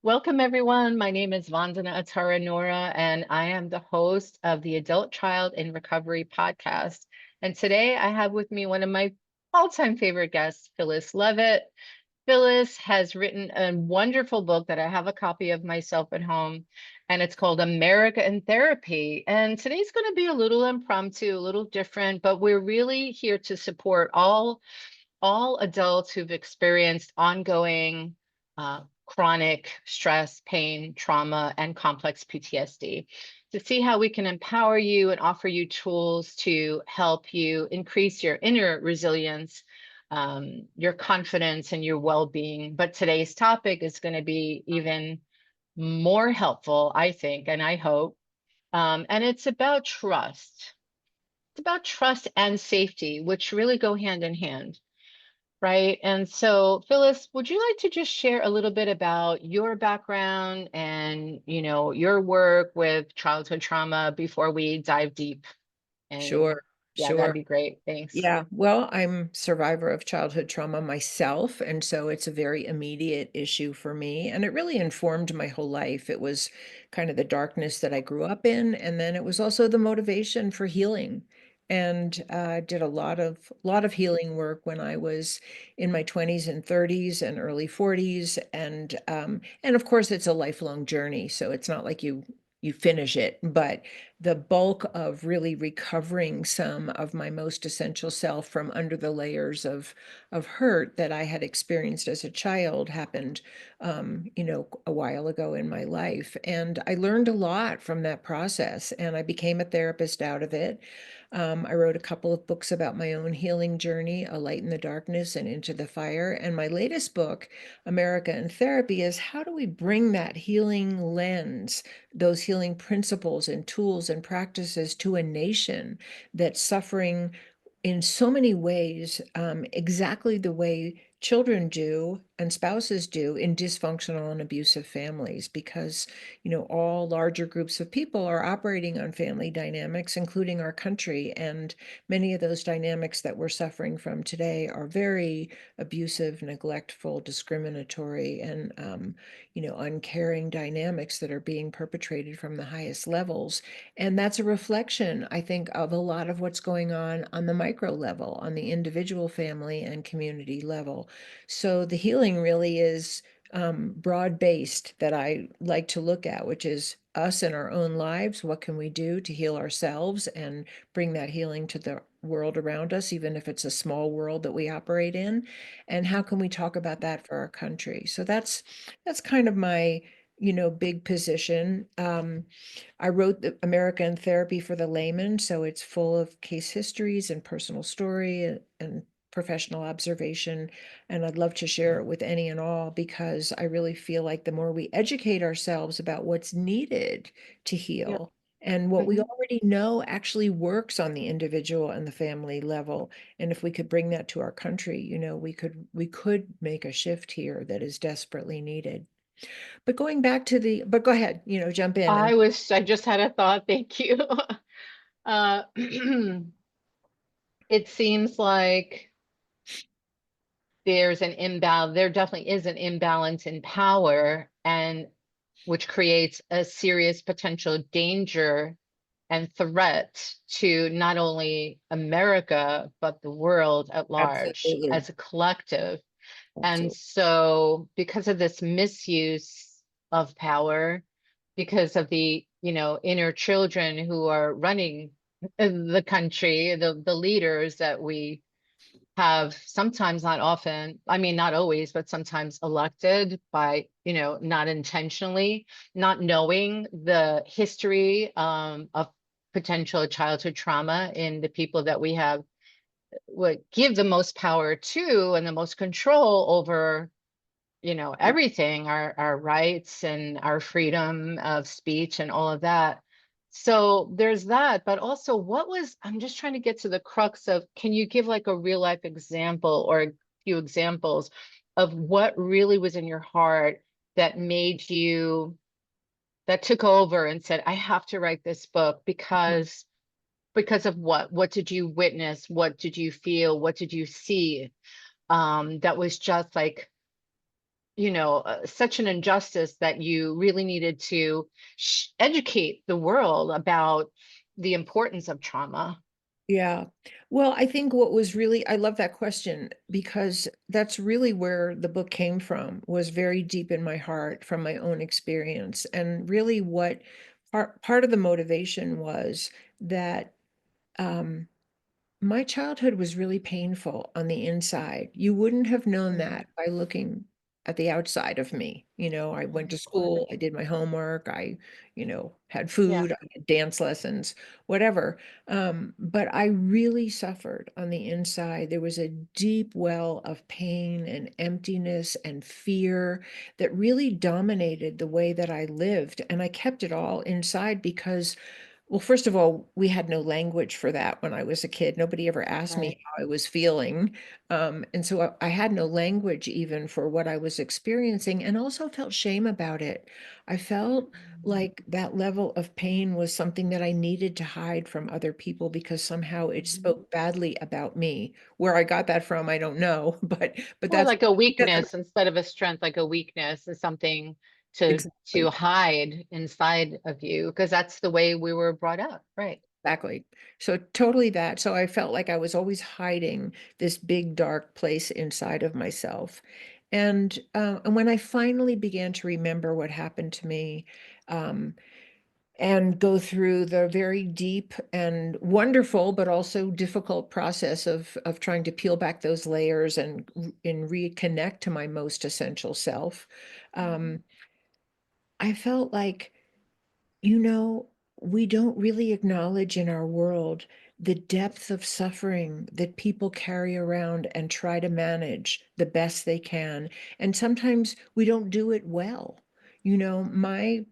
Welcome, everyone. My name is Vandana Nora, and I am the host of the Adult Child in Recovery podcast. And today I have with me one of my all-time favorite guests, Phyllis Leavitt. Phyllis has written a wonderful book that I have a copy of myself at home, and it's called America in Therapy. And today's going to be a little impromptu, a little different, but we're really here to support all adults who've experienced ongoing chronic stress, pain, trauma, and complex PTSD to see how we can empower you and offer you tools to help you increase your inner resilience, your confidence, and your well-being. But today's topic is going to be even more helpful, I think, and I hope. And it's about trust. It's about trust and safety, which really go hand in hand. Right. And so, Phyllis, would you like to just share a little bit about your background and, your work with childhood trauma before we dive deep? And Sure, yeah, that'd sure. be great. Thanks. Yeah, well, I'm survivor of childhood trauma myself, and so it's a very immediate issue for me, and it really informed my whole life. It was kind of the darkness that I grew up in, and then it was also the motivation for healing. And I did a lot of healing work when I was in my 20s and 30s and early 40s, and of course it's a lifelong journey, so it's not like you finish it, but the bulk of really recovering some of my most essential self from under the layers of hurt that I had experienced as a child happened, a while ago in my life. And I learned a lot from that process, and I became a therapist out of it. I wrote a couple of books about my own healing journey, A Light in the Darkness and Into the Fire. And my latest book, America in Therapy, is how do we bring that healing lens, those healing principles and tools and practices to a nation that's suffering in so many ways, exactly the way children do and spouses do in dysfunctional and abusive families, because all larger groups of people are operating on family dynamics, including our country, and many of those dynamics that we're suffering from today are very abusive, neglectful, discriminatory, and uncaring dynamics that are being perpetrated from the highest levels. And that's a reflection, I think, of a lot of what's going on the micro level, on the individual family and community level. So the healing really is broad-based that I like to look at, which is us in our own lives. What can we do to heal ourselves and bring that healing to the world around us, even if it's a small world that we operate in? And how can we talk about that for our country? So that's kind of my big position. I wrote the American Therapy for the Layman, so it's full of case histories and personal story and professional observation. And I'd love to share it with any and all, because I really feel like the more we educate ourselves about what's needed to Yeah. heal and what we Mhm. already know actually works on the individual and the family level, and if we could bring that to our country, we could make a shift here that is desperately needed. But go ahead, jump in and I just had a thought. Thank you. Uh, it seems like there definitely is an imbalance in power, and which creates a serious potential danger and threat to not only America, but the world at large absolutely, as a collective. And absolutely. so, because of this misuse of power, because of the, inner children who are running the country, the leaders that we have sometimes, not often, I mean, not always, but sometimes elected by, not intentionally, not knowing the history of potential childhood trauma in the people that we have would give the most power to and the most control over, everything, our rights and our freedom of speech and all of that. So there's that, but also I'm just trying to get to the crux of, can you give like a real life example or a few examples of what really was in your heart that made you, that took over and said, I have to write this book because of what? What did you witness? What did you feel? What did you see? That was just like such an injustice that you really needed to educate the world about the importance of trauma. Yeah. Well, I think what was really, I love that question because that's really where the book came from, was very deep in my heart from my own experience. And really what part of the motivation was that um my childhood was really painful on the inside. You wouldn't have known Mm, that by looking at the outside of me. I went to of course. school, I did my homework, had Yeah. food, I had dance lessons, whatever. But I really suffered on the inside. There was a deep well of pain and emptiness and fear that really dominated the way that I lived. And I kept it all inside because, well, first of all, we had no language for that when I was a kid. Nobody ever asked me Right. how I was feeling. And so I had no language even for what I was experiencing, and also felt shame about it. I felt Mm, like that level of pain was something that I needed to hide from other people because somehow it mhm. spoke badly about me. Where I got that from, I don't know, but Or like a that's weakness instead of a strength, like a weakness is something to exactly. hide inside of you, because that's the way we were brought up. Right. Exactly. So totally that. So I felt like I was always hiding this big dark place inside of myself. And when I finally began to remember what happened to me, um, and go through the very deep and wonderful, but also difficult process of trying to peel back those layers and reconnect to my most essential self, Mhm. um, I felt like, you know, we don't really acknowledge in our world the depth of suffering that people carry around and try to manage the best they can. And sometimes we don't do it well. My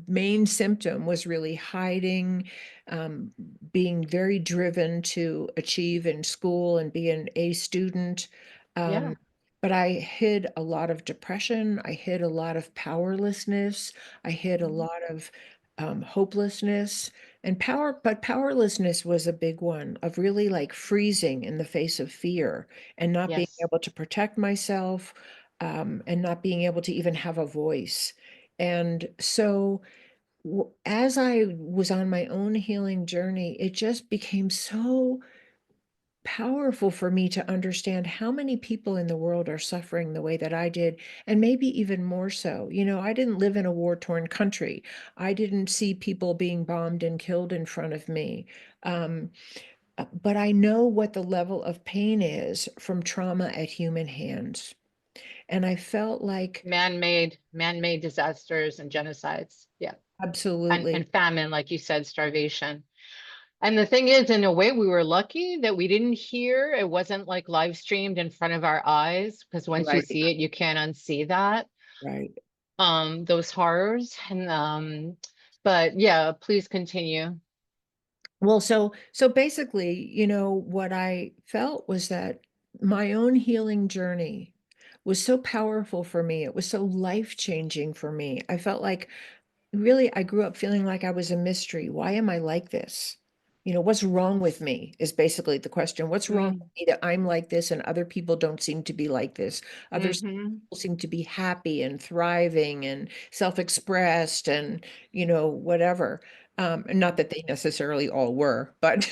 main symptom was really hiding, um, being very driven to achieve in school and be an A student. Yeah. Um, but I hid a lot of depression. I hid a lot of powerlessness. I hid a Mhm. lot of hopelessness and but powerlessness was a big one, of really like freezing in the face of fear and not being Yes. able to protect myself, and not being able to even have a voice. And so, as I was on my own healing journey, it just became so powerful for me to understand how many people in the world are suffering the way that I did, and maybe even more so. I didn't live in a war-torn country. I didn't see people being bombed and killed in front of me. Um, but I know what the level of pain is from trauma at human hands. And I felt like Man-made disasters and genocides. Yeah. And absolutely famine, like you said, starvation. And the thing is, in a way, we were lucky that we didn't hear. It wasn't like live streamed in front of our eyes, because once you right, see it, you can't unsee that. right. Those horrors. And but yeah, please continue. Well, so basically, what I felt was that my own healing journey was so powerful for me. It was so life-changing for me. I felt like, really, I grew up feeling like I was a mystery. Why am I like this? What's wrong with me is basically the question. What's wrong Mm, with me that I'm like this and other people don't seem to be like this? Others hmm. seem to be happy and thriving and self-expressed and, whatever. And not that they necessarily all were, but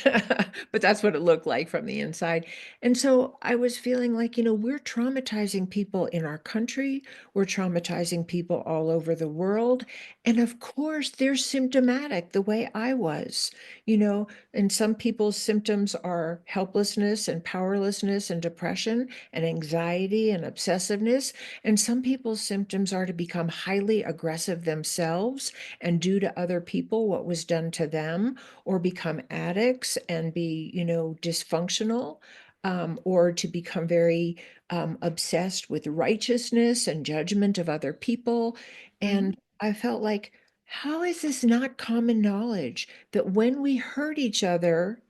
but that's what it looked like from the inside. And so I was feeling like, we're traumatizing people in our country, we're traumatizing people all over the world. And of course, they're symptomatic the way I was, you know, and some people's symptoms are helplessness and powerlessness and depression and anxiety and obsessiveness. And some people's symptoms are to become highly aggressive themselves and do to other people what was done to them, or become addicts and be, dysfunctional. Or to become very obsessed with righteousness and judgment of other people. And Hmm. I felt like, how is this not common knowledge that when we hurt each other,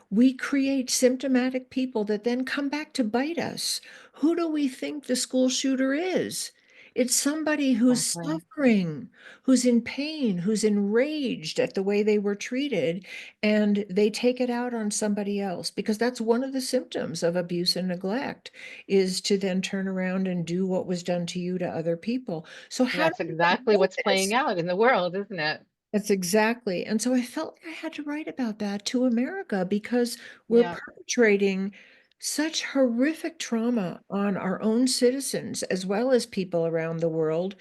we create symptomatic people that then come back to bite us? Who do we think the school shooter is? It's somebody who's Exactly. suffering, who's in pain, who's enraged at the way they were treated, and they take it out on somebody else because that's one of the symptoms of abuse and neglect is to then turn around and do what was done to you to other people. So And how do that's we exactly know what's playing this? out in the world, isn't it? That's exactly. And so I felt like I had to write about that to America because we're Yeah. perpetrating such horrific trauma on our own citizens as well as people around the world.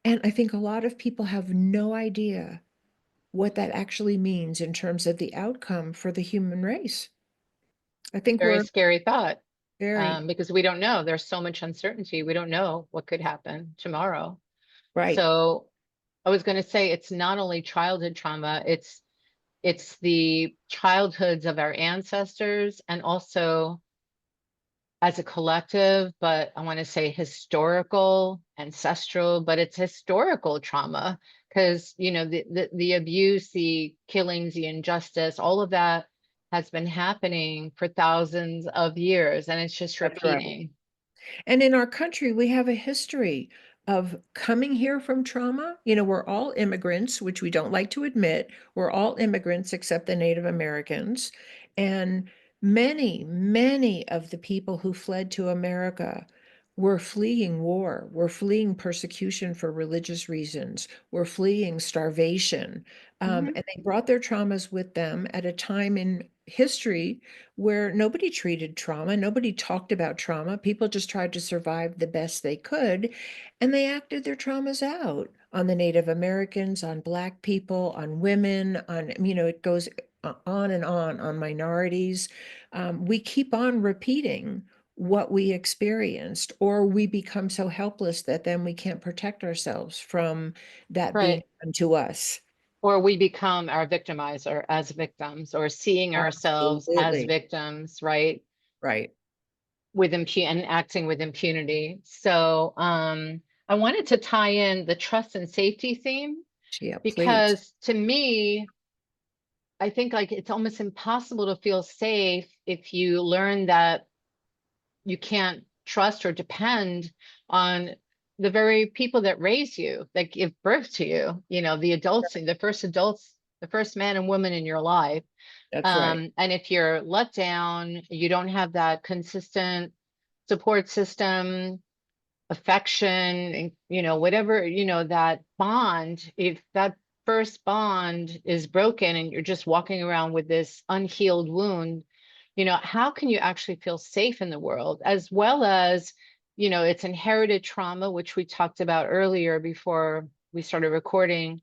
And I think a lot of people have no idea what that actually means in terms of the outcome for the human race. I think Very we're scary thought, very because we don't know. There's so much uncertainty. We don't know what could happen tomorrow. right. So I was going to say it's not only childhood trauma, it's the childhoods of our ancestors and also as a collective, but I want to say historical, ancestral, but it's historical trauma because the abuse, the killings, the injustice, all of that has been happening for thousands of years and it's just That's right. repeating. And in our country, we have a history of coming here from trauma. You know, we're all immigrants, which we don't like to admit. We're all immigrants except the Native Americans. And many of the people who fled to America were fleeing war, were fleeing persecution for religious reasons, were fleeing starvation. Mhm. And they brought their traumas with them at a time in history where nobody treated trauma, nobody talked about trauma. People just tried to survive the best they could, and they acted their traumas out on the Native Americans, on Black people, on women, on, it goes on and on minorities. We keep on repeating what we experienced, or we become so helpless that then we can't protect ourselves from that being Right. done to us. Or we become our victimizer as victims or seeing ourselves as Absolutely. victims, right? Right. With and acting with impunity. So I wanted to tie in the trust and safety theme Yeah, please. because to me, I think like it's almost impossible to feel safe if you learn that you can't trust or depend on the very people that raise you, that give birth to you, the adults, the first man and woman in your life. That's right. And if you're let down, you don't have that consistent support system, affection, and whatever, that bond, if that first bond is broken and you're just walking around with this unhealed wound, how can you actually feel safe in the world as well as, it's inherited trauma, which we talked about earlier before we started recording.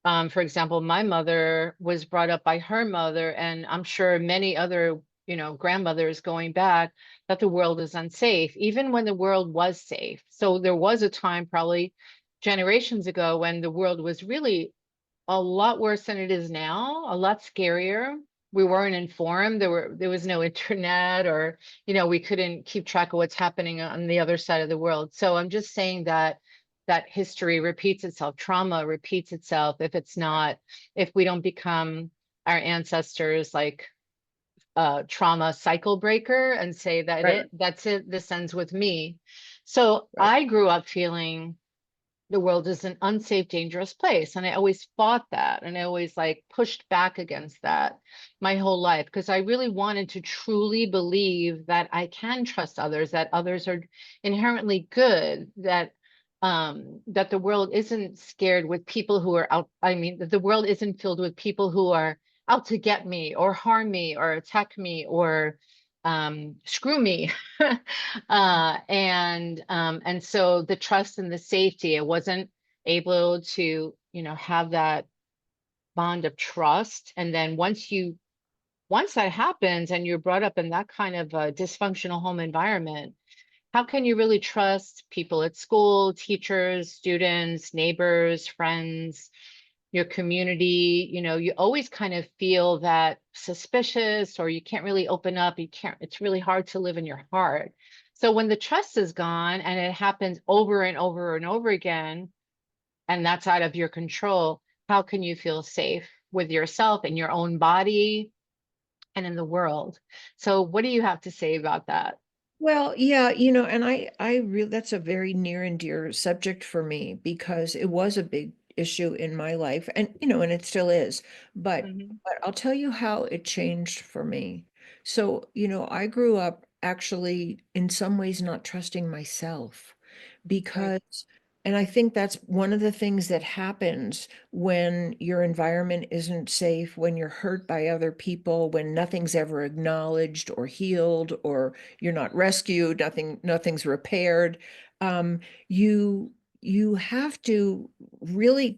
For example, my mother was brought up by her mother, and I'm sure many other, grandmothers going back, that the world is unsafe, even when the world was safe. So there was a time, probably generations ago, when the world was really a lot worse than it is now, a lot scarier. We weren't informed. There was no internet, or we couldn't keep track of what's happening on the other side of the world. So I'm just saying that history repeats itself, trauma repeats itself if we don't become our ancestors like trauma cycle breaker and say Right. that's it, this ends with me. So Right. I grew up feeling the world is an unsafe, dangerous place. And I always fought that. And I always like pushed back against that my whole life because I really wanted to truly believe that I can trust others, that others are inherently good, that the world isn't scared with people who are out. I mean, that the world isn't filled with people who are out to get me or harm me or attack me or screw me. And so the trust and the safety, I wasn't able to, have that bond of trust. And then once that happens and you're brought up in that kind of a dysfunctional home environment, how can you really trust people at school, teachers, students, neighbors, friends, your community? You always kind of feel that suspicious, or you can't really open up. It's really hard to live in your heart. So when the trust is gone and it happens over and over and over again, and that's out of your control, how can you feel safe with yourself in your own body and in the world? So what do you have to say about that? Well, yeah, and I really, that's a very near and dear subject for me because it was a big issue in my life, and and it still is. But Mhm. but I'll tell you how it changed for me. So, I grew up actually in some ways not trusting myself Right. because, and I think that's one of the things that happens when your environment isn't safe, when you're hurt by other people, when nothing's ever acknowledged or healed, or you're not rescued, nothing's repaired. Um, you you have to really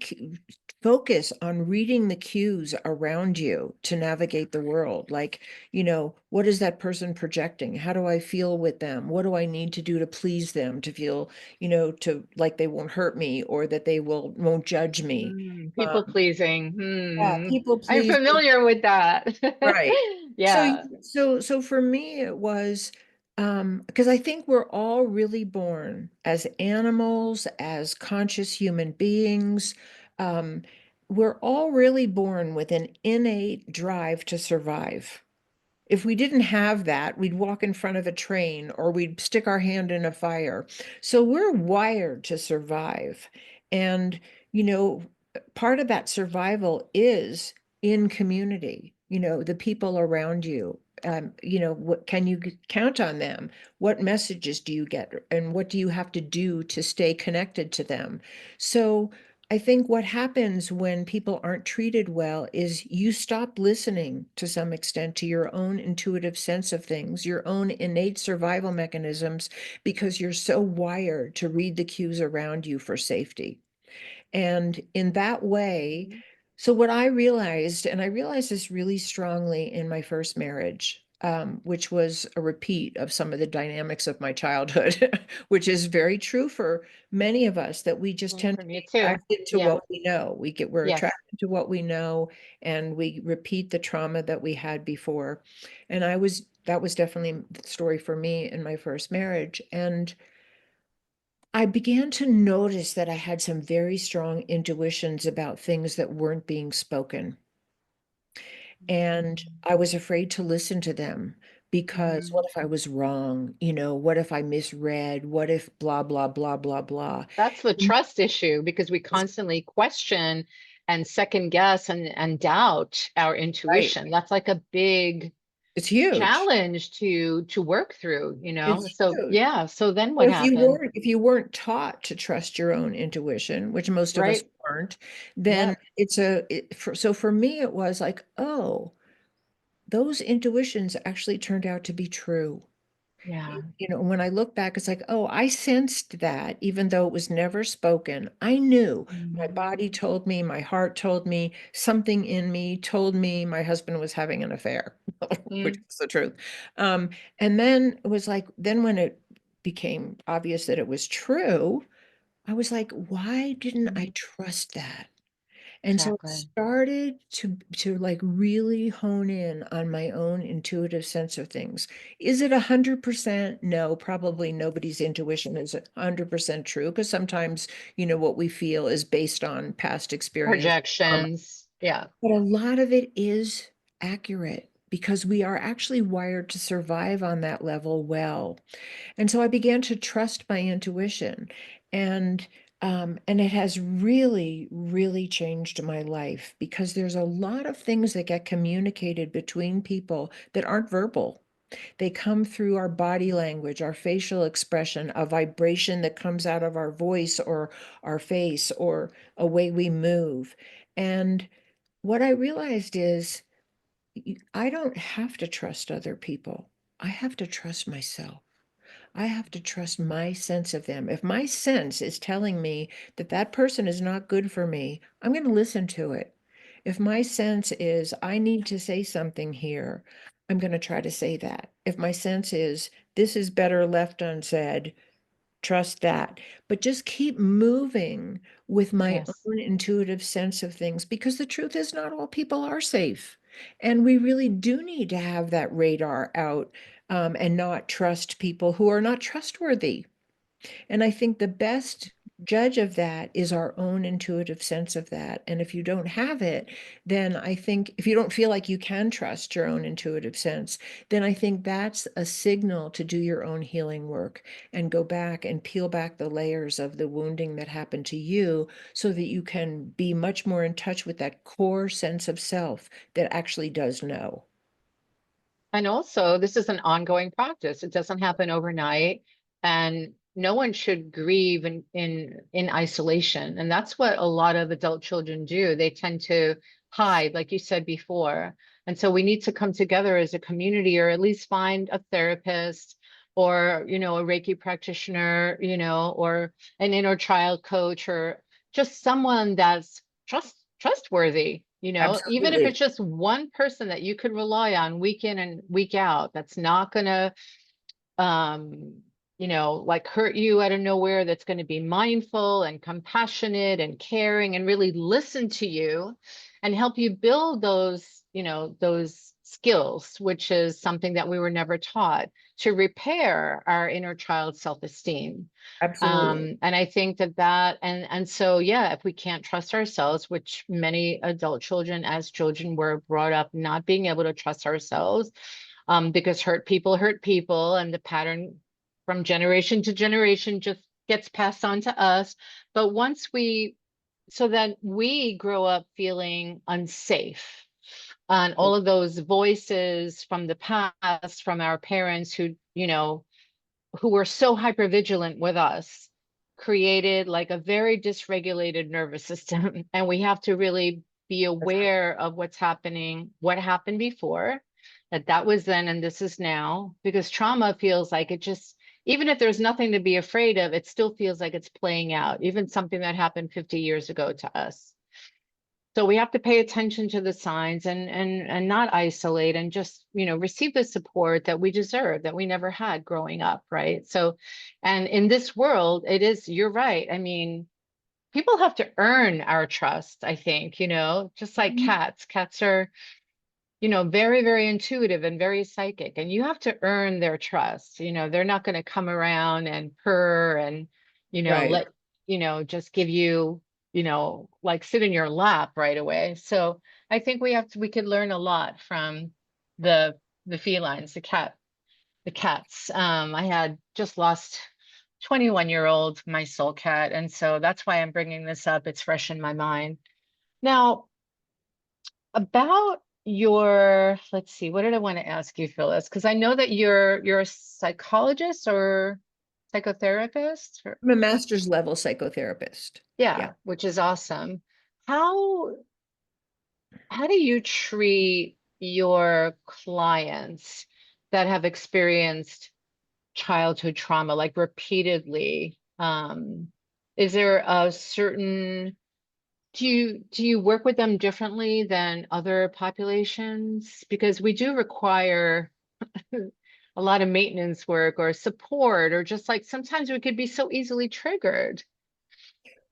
focus on reading the cues around you to navigate the world. Like, what is that person projecting? How do I feel with them? What do I need to do to please them, to feel, to like they won't hurt me or that they won't judge me. People pleasing. Yeah, people I'm pleasing. familiar with that. Right. So Yeah. so for me it was because I think we're all really born as animals, as conscious human beings. Um, we're all really born with an innate drive to survive. If we didn't have that, we'd walk in front of a train or we'd stick our hand in a fire. So we're wired to survive. And, you know, part of that survival is in community, the people around you. What can you count on them? What messages do you get? And what do you have to do to stay connected to them? So I think what happens when people aren't treated well is you stop listening to some extent to your own intuitive sense of things, your own innate survival mechanisms, because you're so wired to read the cues around you for safety. And in that way, Mhm. so what I realized, and I realized this really strongly in my first marriage, which was a repeat of some of the dynamics of my childhood, which is very true for many of us, that we just tend For to me be too. attracted to Yeah. what we know. We're Yes. attracted to what we know, and we repeat the trauma that we had before. And that was definitely the story for me in my first marriage. And I began to notice that I had some very strong intuitions about things that weren't being spoken. And I was afraid to listen to them because what Mhm. if I was wrong? What if I misread? What if blah, blah, blah, blah, blah? That's the Mm. trust issue because we constantly question and second guess and doubt our Right. intuition. That's like a big It's huge. challenge to work through, you know? It's So huge. yeah, so then So what happened? if you weren't taught to trust your own intuition, which most of us Right? weren't, then Yep. so for me it was like, oh, those intuitions actually turned out to be true. Yeah. When I look back, it's like, oh, I sensed that even though it was never spoken. I knew. My Mhm. body told me, my heart told me, something in me told me my husband was having an affair, which Mm. is the truth. Um, and then it was like, then when it became obvious that it was true, I was like, why didn't I Mhm. trust that? And so I Exactly. started to like really hone in on my own intuitive sense of things. Is it 100%? No, probably nobody's intuition is 100% true because sometimes, what we feel is based on past experience. Projections. Yeah. But a lot of it is accurate because we are actually wired to survive on that level well. And so I began to trust my intuition, and and it has really, really changed my life because there's a lot of things that get communicated between people that aren't verbal. They come through our body language, our facial expression, a vibration that comes out of our voice or our face or a way we move. And what I realized is I don't have to trust other people. I have to trust myself. I have to trust my sense of them. If my sense is telling me that that person is not good for me, I'm going to listen to it. If my sense is I need to say something here, I'm going to try to say that. If my sense is this is better left unsaid, trust that. But just keep moving with my Yes. own intuitive sense of things because the truth is not all people are safe. And we really do need to have that radar out, and not trust people who are not trustworthy. And I think the best judge of that is our own intuitive sense of that. And if you don't have it, then I think if you don't feel like you can trust your own intuitive sense, then I think that's a signal to do your own healing work and go back and peel back the layers of the wounding that happened to you so that you can be much more in touch with that core sense of self that actually does know. And also, this is an ongoing practice. It doesn't happen overnight, and no one should grieve in isolation. And that's what a lot of adult children do. They tend to hide, like you said before. And so we need to come together as a community, or at least find a therapist, or a Reiki practitioner, or an inner child coach, or just someone that's trustworthy, even if Absolutely. it's just one person that you could rely on week in and week out, that's not gonna um, like hurt you out of nowhere, that's going to be mindful and compassionate and caring and really listen to you and help you build those skills, which is something that we were never taught, to repair our inner child self-esteem. Absolutely. And I think and so, yeah, if we can't trust ourselves, which many adult children as children were brought up not being able to trust ourselves, because hurt people, and the pattern from generation to generation just gets passed on to us. But so then we grow up feeling unsafe. And all of those voices from the past, from our parents who were so hypervigilant with us, created like a very dysregulated nervous system. And we have to really be aware of what's happening, what happened before, that was then and this is now, because trauma feels like it just, even if there's nothing to be afraid of, it still feels like it's playing out, even something that happened 50 years ago to us. So we have to pay attention to the signs, and not isolate, and just, receive the support that we deserve, that we never had growing up, right? So, and in this world, you're right. I mean, people have to earn our trust, I think, just like Mhm. cats. Cats are, very, very intuitive and very psychic, and you have to earn their trust. They're not going to come around and purr and, Right. just give you, like sit in your lap right away. So I think we could learn a lot from the the felines, the cats. I had just lost 21-year-old, my soul cat, and so that's why I'm bringing this up. It's fresh in my mind now. About let's see, what did I want to ask you, Phyllis? Because I know that you're a psychologist or psychotherapist. I'm a master's level psychotherapist. Yeah. Yeah, which is awesome. How how do you treat your clients that have experienced childhood trauma, like repeatedly? Is there a certain do you work with them differently than other populations? Because we do require a lot of maintenance work or support, or just like sometimes we could be so easily triggered.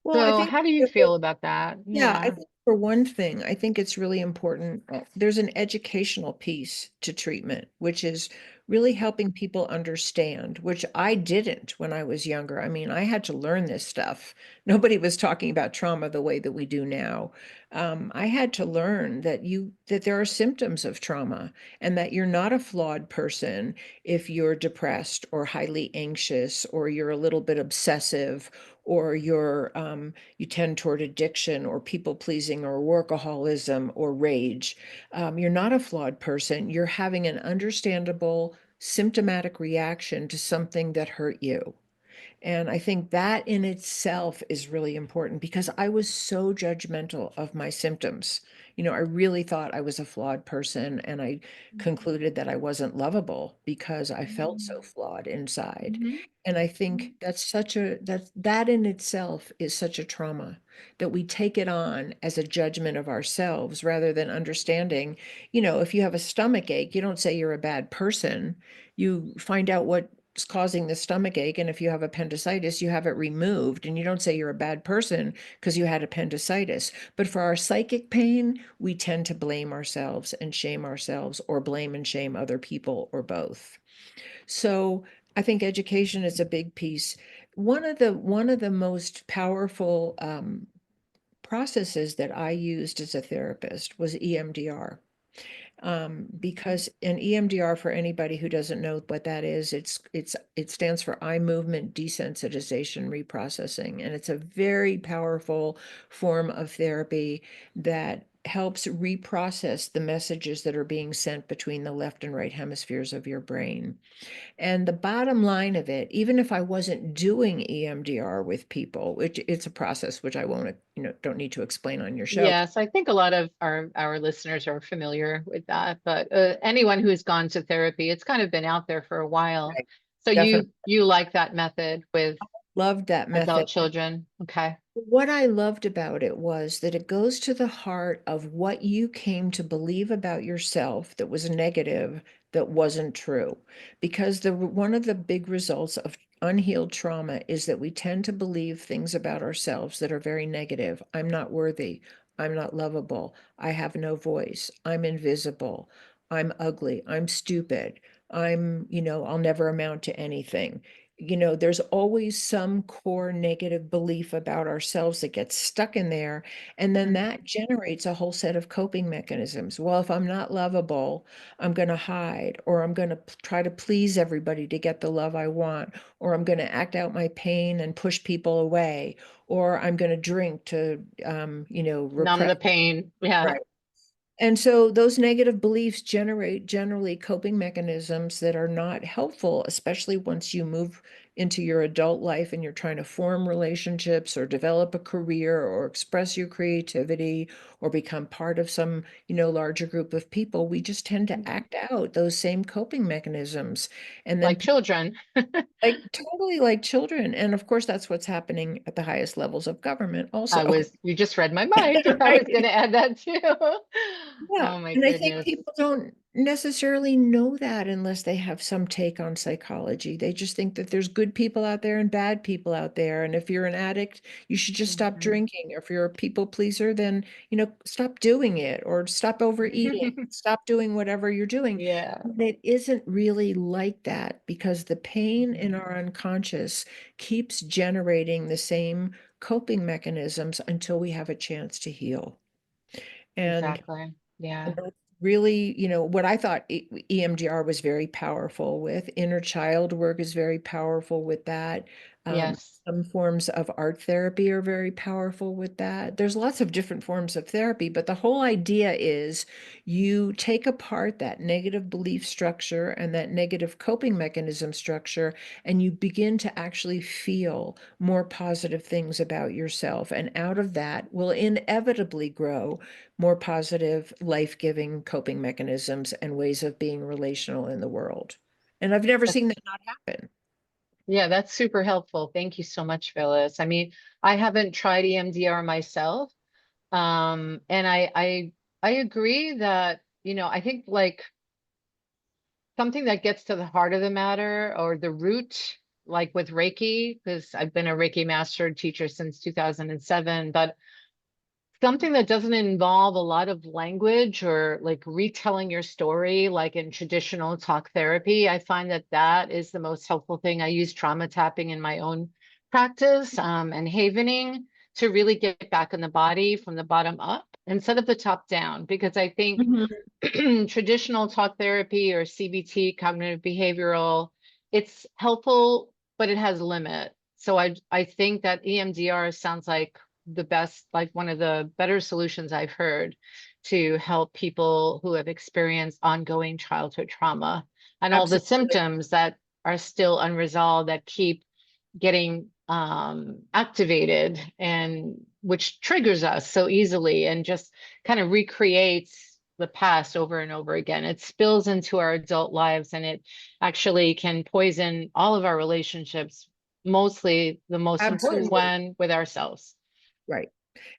Well, I So think how do you feel about that? yeah, I Yeah. think for one thing, I think it's really important. There's an educational piece to treatment, which is really helping people understand, which I didn't when I was younger. I mean, I had to learn this stuff. Nobody was talking about trauma the way that we do now. I had to learn that there are symptoms of trauma and that you're not a flawed person if you're depressed or highly anxious or you're a little bit obsessive or you tend toward addiction or people pleasing or workaholism or rage. You're not a flawed person. You're having an understandable symptomatic reaction to something that hurt you. And I think that in itself is really important because I was so judgmental of my symptoms. I really thought I was a flawed person, and I concluded that I wasn't lovable because I felt so flawed inside. Mhm. And I think that in itself is such a trauma that we take it on as a judgment of ourselves rather than understanding, if you have a stomach ache, you don't say you're a bad person. You find out what's causing the stomach ache. And if you have appendicitis, you have it removed. And you don't say you're a bad person because you had appendicitis. But for our psychic pain, we tend to blame ourselves and shame ourselves, or blame and shame other people, or both. So I think education is a big piece. one of the most powerful processes that I used as a therapist was EMDR. Because an EMDR, for anybody who doesn't know what that is, it stands for eye movement desensitization reprocessing, and it's a very powerful form of therapy that helps reprocess the messages that are being sent between the left and right hemispheres of your brain. And the bottom line of it, even if I wasn't doing EMDR with people, which it's a process which I won't, don't need to explain on your show. Yes, I think a lot of our listeners are familiar with that, but anyone who's gone to therapy, it's kind of been out there for a while. Right. So Definitely you like that method with loved that method. adult children? Okay. What I loved about it was that it goes to the heart of what you came to believe about yourself that was negative, that wasn't true. Because one of the big results of unhealed trauma is that we tend to believe things about ourselves that are very negative. I'm not worthy. I'm not lovable. I have no voice. I'm invisible. I'm ugly. I'm stupid. I'll never amount to anything. There's always some core negative belief about ourselves that gets stuck in there. And then Mhm. that generates a whole set of coping mechanisms. Well, if I'm not lovable, I'm going to hide, or I'm going to try to please everybody to get the love I want, or I'm going to act out my pain and push people away, or I'm going to drink to, Numb repress. the pain. Yeah, Right. And so those negative beliefs generate generally coping mechanisms that are not helpful, especially once you move into your adult life and you're trying to form relationships or develop a career or express your creativity or become part of some, larger group of people. We just tend to Mhm. act out those same coping mechanisms. And then Like children. like totally like children. And of course, that's what's happening at the highest levels of government also. You just read my mind. I was going to add that too. Yeah, Oh my and I think goodness. people don't necessarily know that unless they have some take on psychology. They just think that there's good people out there and bad people out there. And if you're an addict, you should just stop Mhm. drinking. Or if you're a people pleaser, then, stop doing it or stop overeating, stop doing whatever you're doing. Yeah. And it isn't really like that because the pain in Mhm. our unconscious keeps generating the same coping mechanisms until we have a chance to heal. And Exactly. Yeah. and that's really, what I thought EMDR was very powerful with. Inner child work is very powerful with that. Um, Yes. some forms of art therapy are very powerful with that. There's lots of different forms of therapy, but the whole idea is you take apart that negative belief structure and that negative coping mechanism structure, and you begin to actually feel more positive things about yourself. And out of that will inevitably grow more positive, life-giving coping mechanisms and ways of being relational in the world. And I've never seen That's that not happen. yeah, that's super helpful. Thank you so much, Phyllis. I mean, I haven't tried EMDR myself. And I agree that, I think like something that gets to the heart of the matter or the root, like with Reiki, because I've been a Reiki master teacher since 2007, but something that doesn't involve a lot of language or like retelling your story, like in traditional talk therapy. I find that that is the most helpful thing. I use trauma tapping in my own practice, and havening to really get back in the body from the bottom up instead of the top down, because I think Mhm. traditional talk therapy or CBT, cognitive behavioral, it's helpful, but it has limit. So I think that EMDR sounds like the best, like one of the better solutions I've heard to help people who have experienced ongoing childhood trauma and all the Absolutely. symptoms that are still unresolved that keep getting activated, and which triggers us so easily and just kind of recreates the past over and over again. It spills into our adult lives, and it actually can poison all of our relationships, mostly the most important Absolutely. one with ourselves. Right.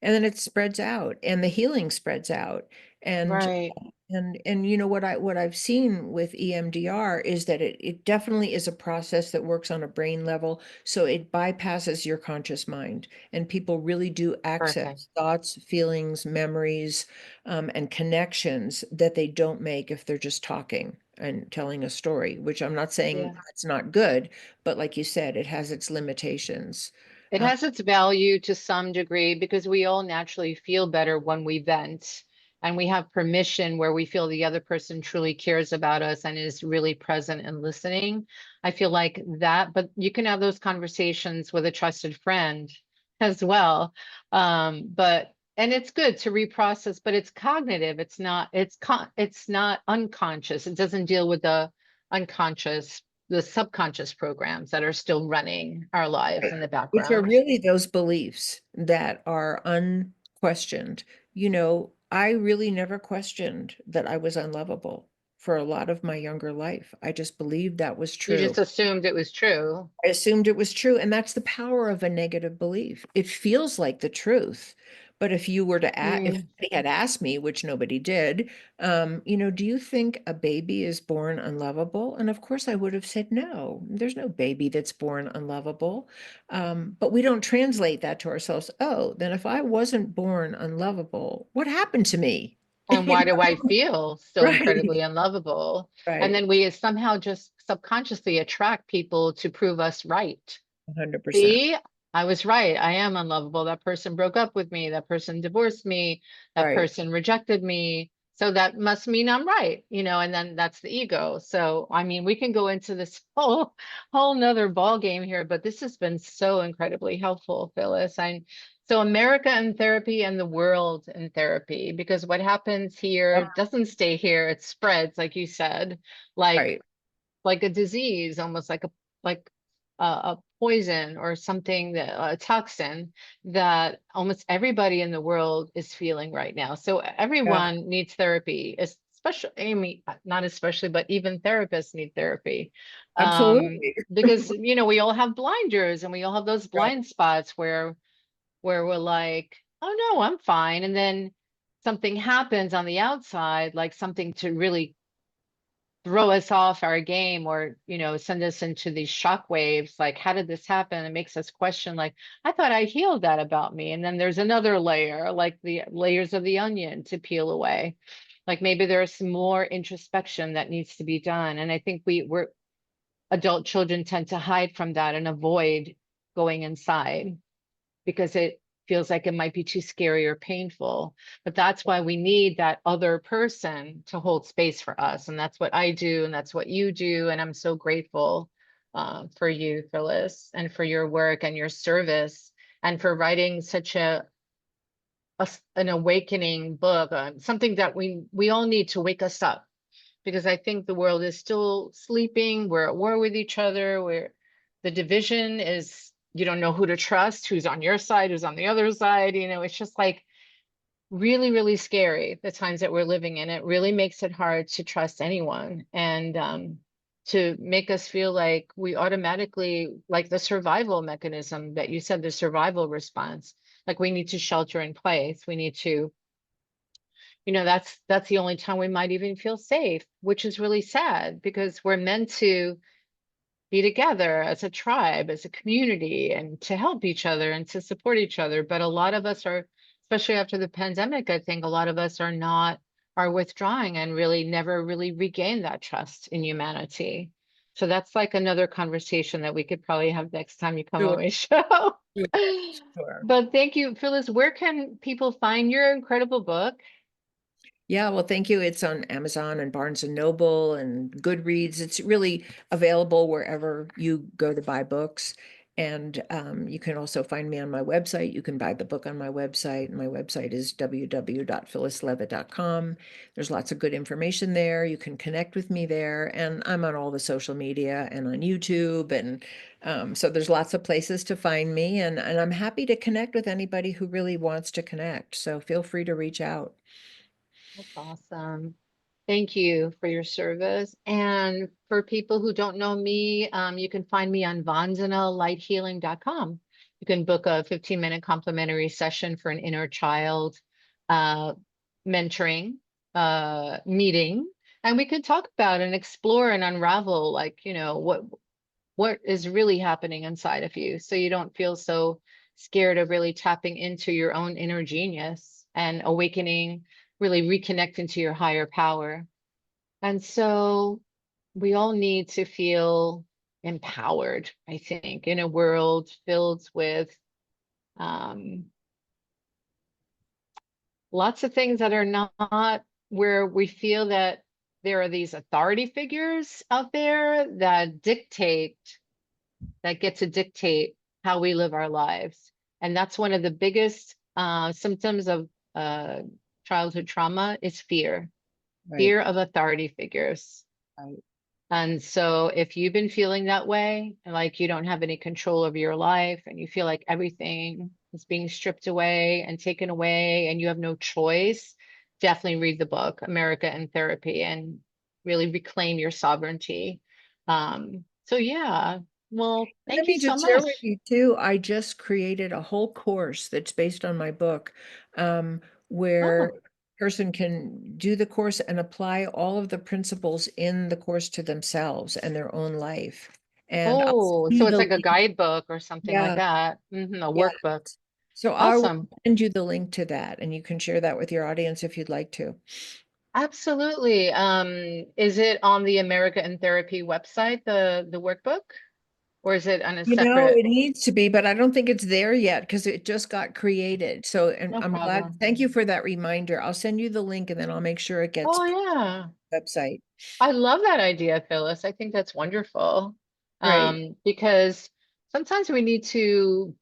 And then it spreads out and the healing spreads out. And Right. and what I've seen with EMDR is that it definitely is a process that works on a brain level. So it bypasses your conscious mind. And people really do Perfect. access thoughts, feelings, memories, and connections that they don't make if they're just talking. and telling a story, which I'm not saying Yeah. it's not good, but like you said, it has its limitations. It Uh, has its value to some degree because we all naturally feel better when we vent and we have permission where we feel the other person truly cares about us and is really present and listening. I feel like that, but you can have those conversations with a trusted friend as well. And it's good to reprocess, but it's cognitive. It's not unconscious. It doesn't deal with unconscious the subconscious programs that are still running our lives Right. in the Which are background. really those beliefs that are unquestioned. I really never questioned that I was unlovable for a lot of my younger life. I just believed that was You true. just assumed it was true. I assumed it was true, and that's the power of a negative belief. It feels like the truth. But if Mm. somebody had asked me, which nobody did, do you think a baby is born unlovable? And of course I would have said no. There's no baby that's born unlovable. But we don't translate that to ourselves. Oh, then if I wasn't born unlovable, what happened to me? And You why do know? I feel so Right, incredibly unlovable? And right. then we somehow just subconsciously attract people to prove us right. 100%. See, I was right. I am unlovable. That person broke up with me. That person divorced me. That Right. person rejected me. So that must mean I'm right, and then that's the ego. So, I mean, we can go into this whole nother ball game here, but this has been so incredibly helpful, Phyllis. So America in therapy and the world in therapy, because what happens Yep. here doesn't stay here. It spreads, like you said, like Right. like a disease, almost like a poison or something that a toxin that almost everybody in the world is feeling right now. So Yeah, everyone needs therapy, especially, I mean, not especially, but even therapists need therapy. absolutely. Because we all have blinders and we all have those Right. blind spots where we're like, oh no, I'm fine. And then something happens on the outside, like something to really throw us off our game or send us into these shock waves like how did this happen. It makes us question like I thought I healed that about me, and then there's another layer like the layers of the onion to peel away, like maybe there's some more introspection that needs to be done. And I think we're adult children tend to hide from that and avoid going inside because it feels like it might be too scary or painful. But that's why we need that other person to hold space for us. And that's what I do, and that's what you do. And I'm so grateful for you, Phyllis, and for your work and your service, and for writing such an awakening book, something that we all need to wake us up, because I think the world is still sleeping. We're at war with each other. The division is, you don't know who to trust, who's on your side, who's on the other side. It's just like really, really scary, the times that we're living in. It really makes it hard to trust anyone. And to make us feel like we automatically, like the survival mechanism that you said, the survival response, like we need to shelter in place. We need to, that's the only time we might even feel safe, which is really sad because we're meant to be together as a tribe, as a community, and to help each other and to support each other. But a lot of us are, especially after the pandemic, I think a lot of us are withdrawing and really never really regain that trust in humanity. So that's like another conversation that we could probably have next time you come on Sure, my show. sure, sure. But thank you, Phyllis. Where can people find your incredible book? Yeah, well, thank you. It's on Amazon and Barnes and Noble and Goodreads. It's really available wherever you go to buy books. And you can also find me on my website. You can buy the book on my website. My website is www.phyllisleavitt.com. There's lots of good information there. You can connect with me there. And I'm on all the social media and on YouTube. And so there's lots of places to find me. And I'm happy to connect with anybody who really wants to connect. So feel free to reach out. That's awesome. Thank you for your service. And for people who don't know me, you can find me on vandanalighthealing.com. You can book a 15-minute complimentary session for an inner child uh, mentoring meeting. And we could talk about and explore and unravel, like, what is really happening inside of you, so you don't feel so scared of really tapping into your own inner genius and awakening, really reconnecting to your higher power. And so we all need to feel empowered, I think, in a world filled with um, lots of things that are not where we feel that there are these authority figures out there that get to dictate how we live our lives. And that's one of the biggest symptoms of uh, childhood trauma is fear, Right. fear of authority figures. Right. And so if you've been feeling that way, and like you don't have any control over your life and you feel like everything is being stripped away and taken away and you have no choice, definitely read the book, America in Therapy, and really reclaim your sovereignty. So yeah, well, Let thank you me so just share with much. you too, I just created a whole course that's based on my book, where Oh, person can do the course and apply all of the principles in the course to themselves and their own life. And I'll send oh, you so it's the like a link. guidebook or something like Yeah, that. A yeah. workbook. So I will Awesome. send you the link to that, and you can share that with your audience if you'd like to. Absolutely. Is it on the America in Therapy website, the workbook, or is it on a You know, separate? it needs to be, but I don't think it's there yet because it just got created. So, and No I'm glad, problem. thank you for that reminder. I'll send you the link and then I'll make sure it gets Oh put yeah. on the website. I love that idea, Phyllis. I think that's wonderful. Great. Because sometimes we need to,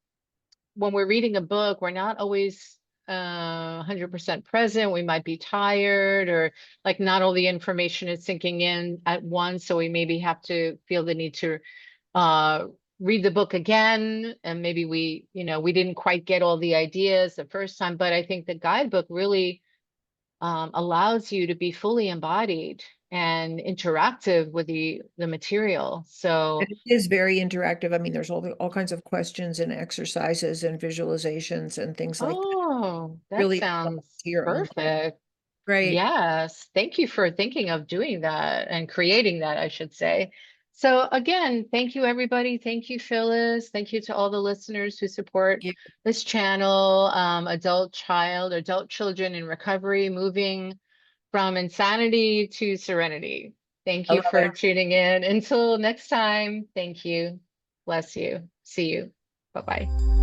when we're reading a book, we're not always 100% present. We might be tired or like not all the information is sinking in at once. So we maybe have to feel the need to uh read the book again, and maybe we didn't quite get all the ideas the first time, but I think the guidebook really allows you to be fully embodied and interactive with the material. And So it is very interactive. I mean, there's all kinds of questions and exercises and visualizations and things like that. oh, that Really applies sounds to your own life. perfect. Great. Yes, thank you for thinking of doing that and creating that, I should say. So again, thank you everybody. Thank you, Phyllis. Thank you to all the listeners who support You- this channel, adult children in recovery, moving from insanity to serenity. Thank I you love for it. tuning in. Until next time, thank you. Bless you. See you. Bye-bye.